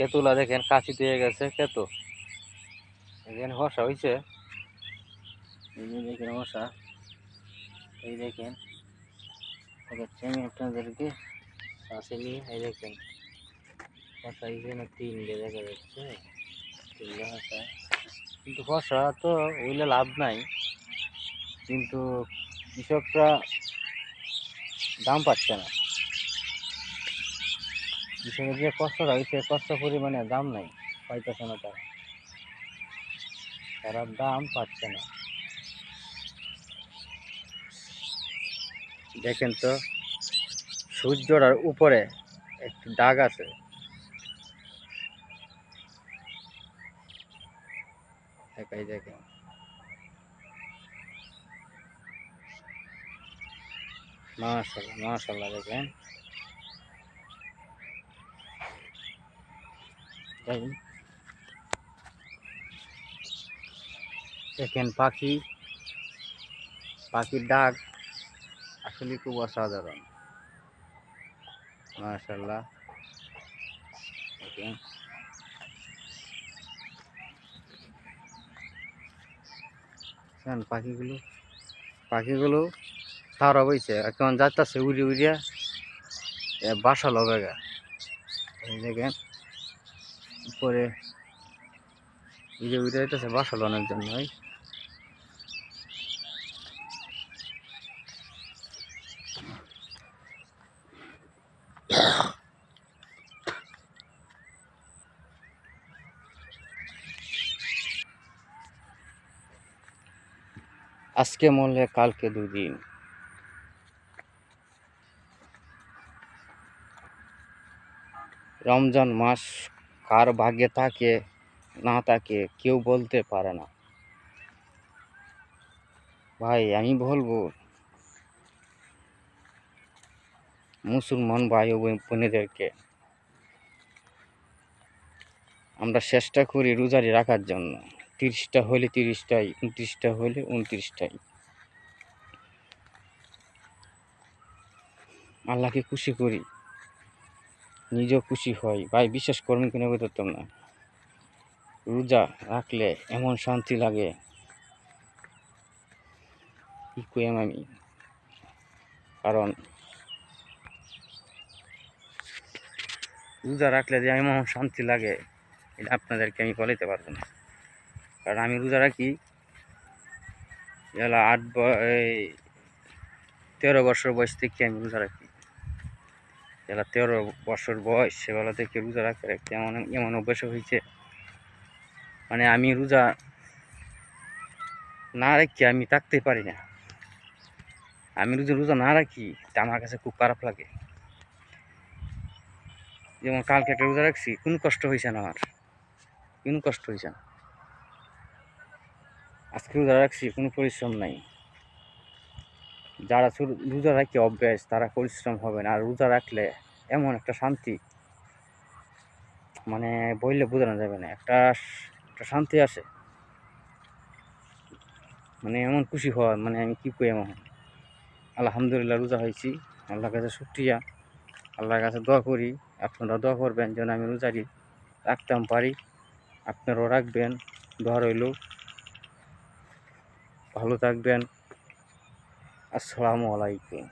কেতুলা দেখেন কাশি দিয়ে গেছে কেতু এখানে হসা হয়েছে। এই যে দেখেন হসা, এই দেখেন দেখাচ্ছি আমি আপনাদেরকে কাছে নিয়ে। এই দেখেন হসা এখানে তিনটে দেখা যাচ্ছে, তিনটে হসা। কিন্তু হসা তো হইলে লাভ নাই, কিন্তু কৃষকরা দাম পাচ্ছে না। কৃষকের যে কষ্টটা হয়েছে কষ্ট পরিমাণে দাম নাই, পাইতেছে না তারা, তারা দাম পাচ্ছে না। দেখেন তো সূর্যটার উপরে একটি দাগ আছে, একাই দেখেন। মাশাআল্লাহ মাশাআল্লাহ দেখেন, দেখেন পাখি, পাখির ডাক আসলে খুব অসাধারণ। মাশাআল্লাহ দেখেন, পাখিগুলো পাখিগুলো তারা বইছে এখন যাইতেছে উড়ে উড়িয়া বাসা লবেগা। এই দেখেন উপরে উড়ে উড়ে যাইতেছে বাসা লনের জন্য। আজকে মরলে কালকে দুদিন। রমজান মাস কার ভাগ্যে থাকে না থাকে কেউ বলতে পারে না। ভাই আমি বলবো মুসলমান ভাই ও বোনেদেরকে, আমরা চেষ্টা করি রোজারি রাখার জন্য। 30টা হলে 30টাই, 29টা হলে 29টাই। আল্লাহকে খুশি করি, নিজেও খুশি হই। ভাই বিশ্বাস করবেন কিনা বলতাম না, রোজা রাখলে এমন শান্তি লাগে কি কইম আমি। কারণ রোজা রাখলে যে এমন শান্তি লাগে এটা আপনাদেরকে আমি বলাইতে পারবো না। কারণ আমি রোজা রাখি এলা 13 বছর বয়স থেকে আমি রোজা রাখি। এলা 13 বছর বয়স, সেবেলা থেকে রোজা রাখতে রাখতে এমন এমন অভ্যাস হয়েছে, মানে আমি রোজা না রাখি আমি থাকতে পারি না। আমি যদি রোজা না রাখি তা আমার কাছে খুব খারাপ লাগে। যেমন কালকে একটা রোজা রাখছি, কোনো কষ্ট হয়েছে না, আমার কোনো কষ্ট হয়েছে না। আজকে রোজা রাখছি, কোনো পরিশ্রম নাই। যারা রোজা রাখি অভ্যাস তারা পরিশ্রম হবে না। আর রোজা রাখলে এমন একটা শান্তি, মানে বললে বোঝানো যাবে না, একটা শান্তি আসে, মানে এমন খুশি হওয়া, মানে আমি কী কই এমন। আলহামদুলিল্লাহ রোজা হয়েছি, আল্লাহর কাছে শুকরিয়া। আল্লাহর কাছে দোয়া করি, আপনারা দোয়া করবেন যেন আমি রোজারি রাখতাম পারি। আপনারাও রাখবেন, দোয়া রইল। ভালো থাকবেন। আসসালামু আলাইকুম।